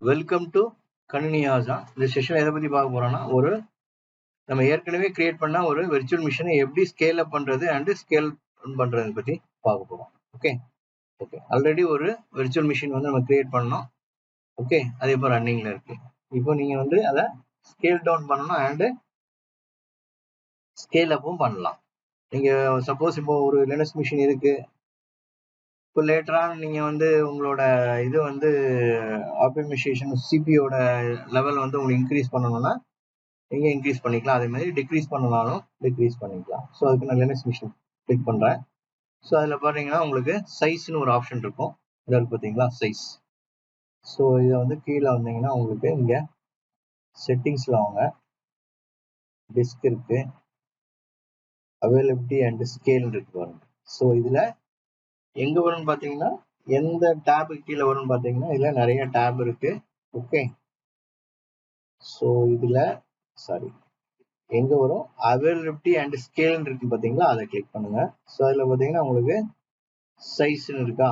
Welcome to கணினியாசா. இந்த session எதை பத்தி பார்க்க போறோம்னா, நம்ம ஏற்கனவே கிரியேட் பண்ண ஒரு விர்ச்சுவல் மிஷினை எப்படி ஸ்கேல் அப் பண்றது அண்ட் ஸ்கேல் பண்றது பத்தி பார்க்க போறோம். ஓகே, ஆல்ரெடி ஒரு விர்ச்சுவல் மிஷின் வந்து நம்ம கிரியேட் பண்ணோம். ஓகே, அது இப்போ ரன்னிங்ல இருக்கு. இப்போ நீங்க வந்து அதை ஸ்கேல் டவுன் பண்ணணும் அண்ட் ஸ்கேல் அப்பும் பண்ணலாம். நீங்க சப்போஸ் இப்போ ஒரு லினக்ஸ் மிஷின் இருக்கு, இப்போ லேட்டரா நீங்க வந்து உங்களோட இது வந்து ஆப்டிமைசேஷன் சிபியோட லெவல் வந்து உங்களுக்கு இன்க்ரீஸ் பண்ணணும்னா நீங்க இன்க்ரீஸ் பண்ணிக்கலாம். அதே மாதிரி டிக்ரீஸ் பண்ணனாலும் டிக்ரீஸ் பண்ணிக்கலாம். ஸோ அதுக்கு நான் லினக்ஸ் மிஷின் கிளிக் பண்றேன். ஸோ அதில் பார்த்தீங்கன்னா உங்களுக்கு சைஸ்னு ஒரு ஆப்ஷன் இருக்கும். இதில் பார்த்தீங்களா சைஸ். ஸோ இதை வந்து கீழே வந்தீங்கன்னா உங்களுக்கு இங்கே செட்டிங்ஸ்ல வாங்க, டிஸ்க் இருக்கு, அவைலபிலிட்டி அண்ட் ஸ்கேல் இருக்கு பாருங்க. ஸோ இதுல எங்க வரும்னு பார்த்தீங்கன்னா எந்த டேபு கீழே வரும்னு பார்த்தீங்கன்னா இதுல நிறைய டேப் இருக்கு. ஓகே, ஸோ இதுல எங்க வரும் அவைலபிலிட்டி அண்ட் ஸ்கேல் இருக்கு பாத்தீங்களா, அதை கிளிக் பண்ணுங்க. ஸோ அதுல பாத்தீங்கன்னா உங்களுக்கு சைஸ்னு இருக்கா.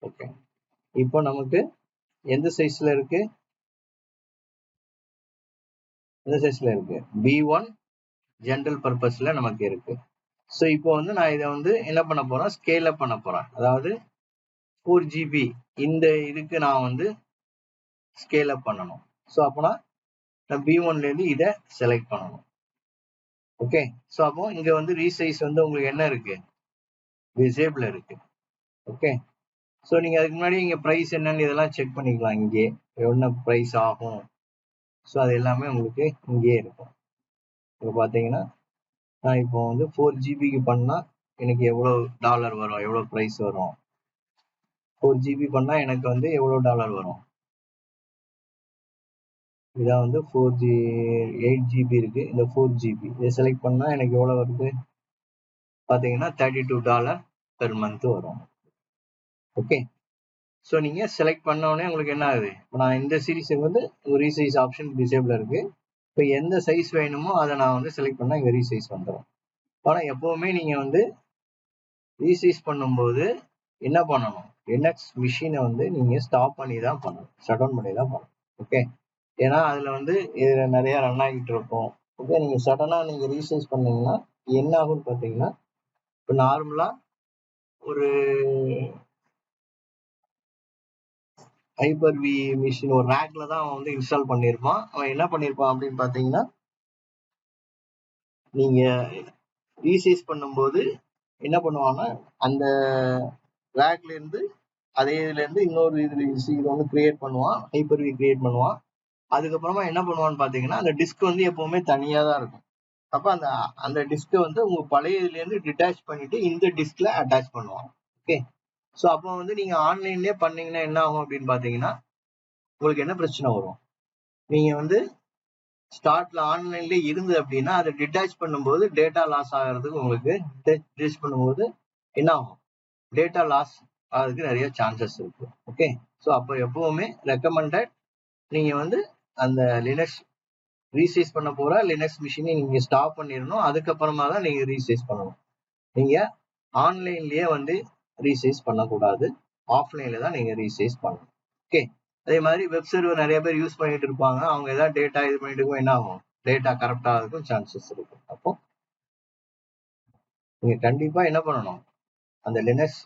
ஓகே, இப்போ நமக்கு எந்த சைஸ்ல இருக்கு, B1 ஜென்ரல் பர்பஸ்ல நமக்கு இருக்கு. ஸோ இப்போ வந்து நான் இதை வந்து என்ன பண்ண போறேன், ஸ்கேல் அப் பண்ண போறேன். அதாவது 4 GB இந்த இதுக்கு நான் வந்து ஸ்கேல் அப் பண்ணணும். ஸோ அப்போனா நான் B1ல இருந்து இதை செலக்ட் பண்ணணும். ஓகே, ஸோ அப்போ இங்க வந்து ரீசைஸ் வந்து உங்களுக்கு என்ன இருக்கு, டிசேபிள் இருக்கு. ஓகே, ஸோ நீங்க அதுக்கு முன்னாடி இங்க ப்ரைஸ் என்னன்னு இதெல்லாம் செக் பண்ணிக்கலாம். இங்கே என்ன ப்ரைஸ் ஆகும், ஸோ அது எல்லாமே உங்களுக்கு இங்கே இருக்கும். இப்போ பார்த்தீங்கன்னா நான் இப்போ வந்து 4 GBக்கு பண்ணா எனக்கு எவ்வளோ டாலர் வரும், எவ்வளோ ப்ரைஸ் வரும். 4 GB பண்ணா எனக்கு வந்து எவ்வளோ டாலர் வரும். இதான் வந்து 8 GB இருக்கு. இந்த 4 GB இதை செலக்ட் பண்ணா எனக்கு எவ்வளோ வருது பார்த்தீங்கன்னா $32 பெர் மந்த் வரும். ஓகே, ஸோ நீங்க செலக்ட் பண்ண உடனே உங்களுக்கு என்ன ஆகுது, இப்போ நான் இந்த சீரீஸுக்கு வந்து ரீசைஸ் ஆப்ஷன் டிசேபிள் இருக்கு. இப்போ எந்த சைஸ் வேணுமோ அதை நான் வந்து செலக்ட் பண்ணா இங்க ரீசைஸ் வந்துடும். ஆனால் எப்பவுமே நீங்க வந்து ரீசைஸ் பண்ணும்போது என்ன பண்ணணும், லினக்ஸ் மிஷினை வந்து நீங்க ஸ்டாப் பண்ணி தான் பண்ணணும், ஷட் டவுன் பண்ணி தான் பண்ணணும். ஓகே, ஏன்னா அதுல வந்து இதுல நிறைய ரன் ஆகிட்டு இருக்கும். ஓகே, நீங்க சடனா நீங்க ரீசைஸ் பண்ணீங்கன்னா என்ன ஆகும்னு பார்த்தீங்கன்னா, இப்போ நார்மலா ஒரு ஹைப்பர்-வி மிஷின் ஒரு ரேக்ல தான் அவன் வந்து இன்ஸ்டால் பண்ணியிருப்பான். அவன் என்ன பண்ணியிருப்பான் அப்படின்னு பார்த்தீங்கன்னா, நீங்க ரீசைஸ் பண்ணும்போது என்ன பண்ணுவான்னா அந்த ரேக்ல இருந்து அதே இதுல இருந்து இன்னொரு இது வந்து கிரியேட் பண்ணுவான், ஹைப்பர்-வி கிரியேட் பண்ணுவான். அதுக்கப்புறமா என்ன பண்ணுவான்னு பாத்தீங்கன்னா அந்த டிஸ்க் வந்து எப்பவுமே தனியா தான் இருக்கும். அப்ப அந்த டிஸ்கை வந்து உங்க பழைய இதுல இருந்து டிட்டாச் பண்ணிட்டு இந்த டிஸ்க்ல அட்டாச் பண்ணுவான். ஓகே, ஸோ அப்போ வந்து நீங்க ஆன்லைன்லயே பண்ணீங்கன்னா என்ன ஆகும் அப்படின்னு பாத்தீங்கன்னா உங்களுக்கு என்ன பிரச்சனை வரும், நீங்க வந்து ஸ்டார்ட்ல ஆன்லைன்ல இருந்து அப்படின்னா அதை டிட்டாச் பண்ணும்போது டேட்டா லாஸ் ஆகிறதுக்கு உங்களுக்கு டிட்டாச் பண்ணும்போது என்ன ஆகும், டேட்டா லாஸ் ஆகிறதுக்கு நிறைய சான்சஸ் இருக்கு. ஓகே, ஸோ அப்போ எப்பவுமே ரெக்கமெண்டட் நீங்க வந்து அந்த லினக்ஸ் ரீசைஸ் பண்ண போற லினக்ஸ் மிஷினை நீங்க ஸ்டாப் பண்ணிடணும். அதுக்கப்புறமா தான் நீங்க ரீசைஸ் பண்ணணும். நீங்க ஆன்லைன்லயே வந்து ரீசைஸ் பண்ணக்கூடாது, ஆஃப்லைன்ல தான் நீங்க ரீசைஸ் பண்ணணும். ஓகே, அதே மாதிரி வெப் சர்வர் நிறைய பேர் யூஸ் பண்ணிட்டு இருப்பாங்க. அவங்க ஏதாவது டேட்டா இது பண்ணிட்டு இருக்கும், என்ன ஆகும், டேட்டா கரெக்ட் ஆகிறதுக்கும் சான்சஸ் இருக்கு. அப்போ நீங்க கண்டிப்பா என்ன பண்ணணும், அந்த லினக்ஸ்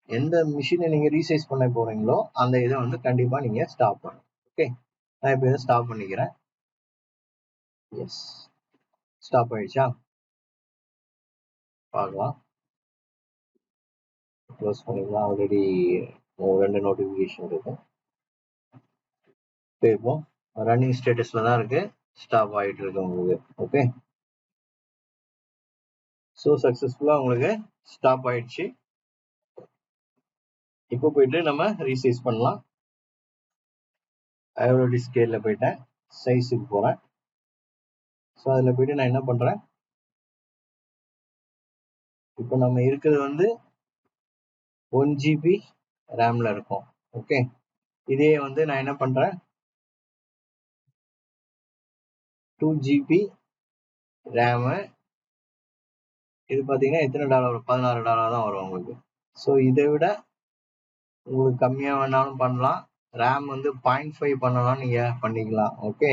எந்த மிஷினை நீங்க ரீசைஸ் பண்ண போறீங்களோ அந்த இதை வந்து கண்டிப்பா நீங்க ஸ்டாப் பண்ணணும். ஓகே, நான் இப்போ இதை ஸ்டாப் பண்ணிக்கிறேன். எஸ், ஸ்டாப் ஆயிடுச்சா, பார்க்கலாம். க்ளோஸ் பண்ணிக்கலாம். ஆல்ரெடி 2 நோட்டிஃபிகேஷன் இருக்கு. இப்போ ரன்னிங் ஸ்டேட்டஸ்ல தான் இருக்கு, ஸ்டாப் ஆகிட்டு இருக்கு உங்களுக்கு. ஓகே, ஸோ சக்சஸ்ஃபுல்லா உங்களுக்கு ஸ்டாப் ஆயிடுச்சு. இப்போ போயிட்டு நம்ம ரீசைஸ் பண்ணலாம். அவைலபிலிட்டி ஸ்கேல்ல போயிட்டேன், சைஸுக்கு போறேன். ஸோ அதில் போயிட்டு நான் என்ன பண்றேன், இப்போ நம்ம இருக்கிறது வந்து 1 GB ரேம்ல இருக்கும். ஓகே, இதே வந்து நான் என்ன பண்றேன் 2 GB ரேமு, இது பார்த்தீங்கன்னா எத்தனை டாலர் வரும், $16 தான் வரும் உங்களுக்கு. ஸோ இதை விட உங்களுக்கு கம்மியா வேணாலும் பண்ணலாம். ரேம் வந்து 0.5 பண்ணலாம், நீங்க பண்ணிக்கலாம். ஓகே,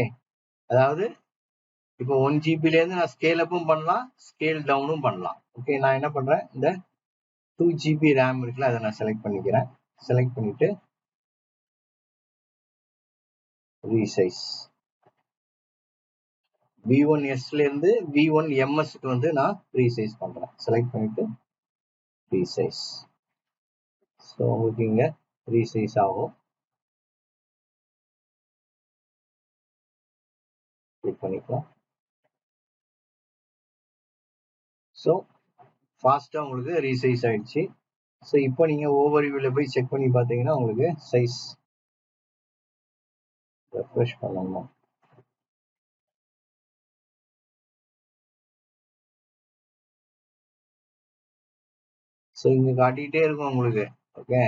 அதாவது இப்போ 1 GB இருந்து நான் ஸ்கேல் அப்பும் பண்ணலாம், ஸ்கேல் டவுனும் பண்ணலாம். ஓகே, நான் என்ன பண்றேன், இந்த 2 GB ரேம் இருக்குல்ல, அதை நான் செலக்ட் பண்ணிக்கிறேன். செலக்ட் பண்ணிட்டு ரீசைஸ் V1S இருந்து V1MS க்கு வந்து நான் ரீசைஸ் பண்றேன். செலக்ட் பண்ணிட்டு ரீசைஸ். ஸோ உங்களுக்கு இங்க ரீசைஸ் ஆகும். கிளிக் பண்ணிக்கலாம். ஸோ ஃபாஸ்டா உங்களுக்கு ரீசைஸ் ஆயிடுச்சு. ஸோ இப்போ நீங்க ஓவர்வியூல போய் செக் பண்ணி பார்த்தீங்கன்னா உங்களுக்கு சைஸ் ரெஃப்ரெஷ் பண்ணணும். ஸோ இங்க காட்டிக்கிட்டே இருக்கும் உங்களுக்கு. ஓகே,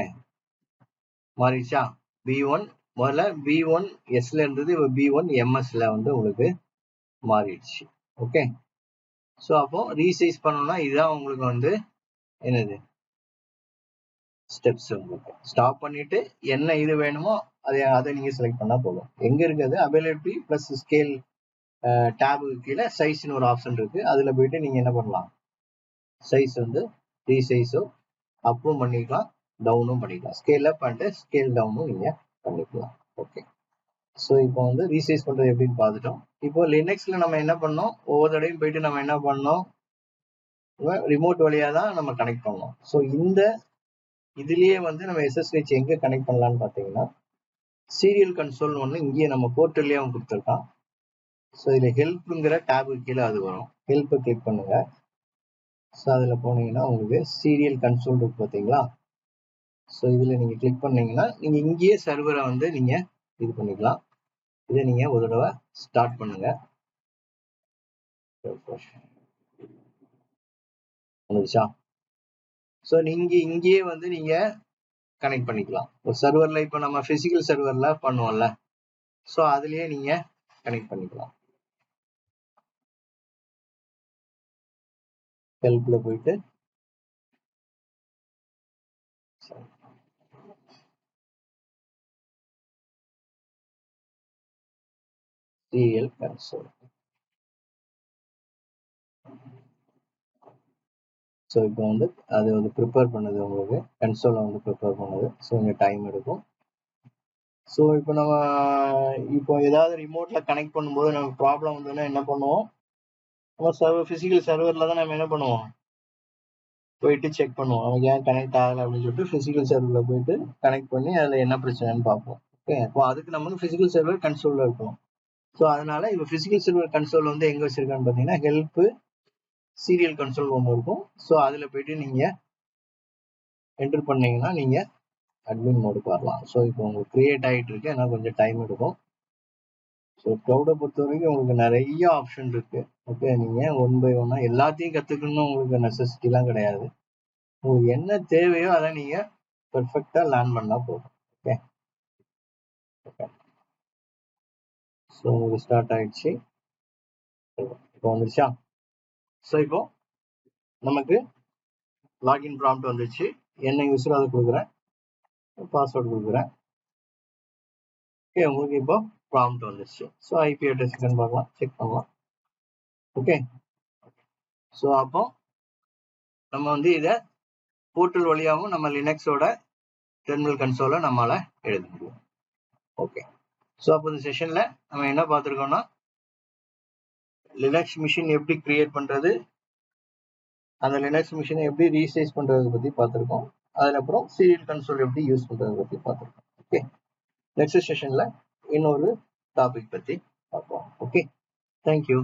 மாறிடுச்சா? B1 முதல்ல B1Sல இருந்தது, இப்போ B1MSல வந்து உங்களுக்கு மாறிடுச்சு. ஓகே, ஸோ அப்போ ரீசைஸ் பண்ணணும்னா இதுதான் உங்களுக்கு வந்து என்னது ஸ்டெப்ஸ். உங்களுக்கு ஸ்டாப் பண்ணிட்டு என்ன இது வேணுமோ அதை நீங்க செலக்ட் பண்ணா போதும். எங்க இருக்குது அவைலபிலிட்டி பிளஸ் ஸ்கேல் டேபுக்கு கீழே சைஸ்னு ஒரு ஆப்ஷன் இருக்கு. அதுல போயிட்டு நீங்க என்ன பண்ணலாம், சைஸ் வந்து ரீசைஸோ அப்பும் பண்ணிக்கலாம், டவுனும் பண்ணிக்கலாம். ஸ்கேல் அப் அண்ட் ஸ்கேல் டவுனும் நீங்க பண்ணிக்கலாம். ஓகே, ஸோ இப்போ வந்து ரீசைஸ் பண்றது எப்படின்னு பார்த்துட்டோம். இப்போ லினக்ஸ்ல நம்ம என்ன பண்ணோம், ஒவ்வொரு தடையும் போயிட்டு நம்ம என்ன பண்ணோம், ரிமோட் வழியா தான் நம்ம கனெக்ட் பண்ணோம். ஸோ இந்த இதுலயே வந்து நம்ம SSH எங்க கனெக்ட் பண்ணலாம்னு பார்த்தீங்கன்னா, சீரியல் கன்சோல் ஒன்று இங்கேயே நம்ம போர்ட்டல்லே அவன் கொடுத்துருக்கான். ஸோ இதில் ஹெல்ப்புங்கிற டேபுக்கு கீழே அது வரும். ஹெல்ப்பை கிளிக் பண்ணுங்க. ஸோ அதில் போனீங்கன்னா உங்களுக்கு சீரியல் கன்சோல் இருக்கு பார்த்தீங்களா? ஸோ இதில் நீங்கள் கிளிக் பண்ணீங்கன்னா நீங்கள் இங்கேயே சர்வரை வந்து நீங்கள் இது பண்ணிக்கலாம். இதை நீங்கள் ஒரு தடவை ஸ்டார்ட் பண்ணுங்க. வந்துச்சா? ஸோ நீங்கள் இங்கேயே வந்து நீங்கள் கனெக்ட் பண்ணிக்கலாம். ஒரு சர்வரில் இப்போ நம்ம ஃபிசிக்கல் சர்வரில் பண்ணுவோம்ல, ஸோ அதுலேயே நீங்கள் கனெக்ட் பண்ணிக்கலாம். ஹெல்ப்ல போயிட்டு சீரியல் கன்சோல். ஸோ இப்போ வந்து அது வந்து ப்ரிப்பேர் பண்ணுது, உங்களுக்கு கன்சோலை வந்து ப்ரிப்பேர் பண்ணுது. ஸோ இங்கே டைம் எடுக்கும். ஸோ இப்போ நம்ம இப்போ ஏதாவது ரிமோட்ல கனெக்ட் பண்ணும்போது நமக்கு ப்ராப்ளம் வந்ததுன்னா என்ன பண்ணுவோம், நம்ம சர்வர் ஃபிசிக்கல் சர்வரில் தான் நம்ம என்ன பண்ணுவோம், போயிட்டு செக் பண்ணுவோம் நமக்கு ஏன் கனெக்ட் ஆகலை அப்படின்னு சொல்லிட்டு ஃபிசிக்கல் சர்வரில் போயிட்டு கனெக்ட் பண்ணி அதில் என்ன பிரச்சனைன்னு பார்ப்போம். ஓகே, இப்போ அதுக்கு நம்ம வந்து ஃபிசிக்கல் சர்வர் கன்சோலில் இருக்கணும். ஸோ அதனால இப்போ ஃபிசிக்கல் சர்வர் கன்சோல் வந்து எங்கே வச்சிருக்கான்னு பார்த்தீங்கன்னா, ஹெல்ப்பு சீரியல் கன்சோல் ஒன்று இருக்கும். ஸோ அதில் போயிட்டு நீங்கள் என்டர் பண்ணீங்கன்னா நீங்கள் அட்மின் மோடுக்கு வரலாம். ஸோ இப்போ உங்களுக்கு கிரியேட் ஆகிட்டு இருக்கு, ஆனால் கொஞ்சம் டைம் எடுக்கும். ஸோ க்ளவுடை பொறுத்த வரைக்கும் உங்களுக்கு நிறைய ஆப்ஷன் இருக்கு. ஓகே, நீங்கள் ஒன் பை ஒன்னா எல்லாத்தையும் கற்றுக்கணும்னு உங்களுக்கு நெசசிட்டிலாம் கிடையாது. உங்களுக்கு என்ன தேவையோ அதை நீங்கள் பெர்ஃபெக்டாக லேர்ன் பண்ணால் போதும். ஓகே ஓகே, ஸோ உங்களுக்கு ஸ்டார்ட் ஆயிடுச்சு. இப்போ வந்துருச்சா? ஸோ இப்போ நமக்கு லாகின் ப்ராம்ப்ட் வந்துச்சு. என்ன யூஸரோ அதை கொடுக்குறேன், பாஸ்வேர்டு கொடுக்குறேன். ஓகே, உங்களுக்கு இப்போ ப்ராம்ப்ட் வந்துச்சு. ஸோ ஐபி அட்ரஸ் பார்க்கலாம், செக் பண்ணலாம். ஓகே, ஸோ அப்போ நம்ம வந்து இதை போர்ட்டல் வழியாகவும் நம்ம லினக்ஸோட டெர்மினல் கன்சோலை நம்மளால எழுத முடியும். ஓகே, ஸோ அப்போ இந்த செஷன்ல நம்ம என்ன பார்த்துருக்கோம்னா, லினக்ஸ் மிஷின் எப்படி கிரியேட் பண்றது, அந்த லினக்ஸ் மிஷினை எப்படி ரீசைஸ் பண்றதை பத்தி பார்த்துருக்கோம். அதுக்கப்புறம் சீரியல் கன்சோல் எப்படி யூஸ் பண்றதை பத்தி பார்த்துருக்கோம். ஓகே, நெக்ஸ்ட் செஷன்ல இன்னொரு டாபிக் பத்தி பார்ப்போம். Okay, thank you.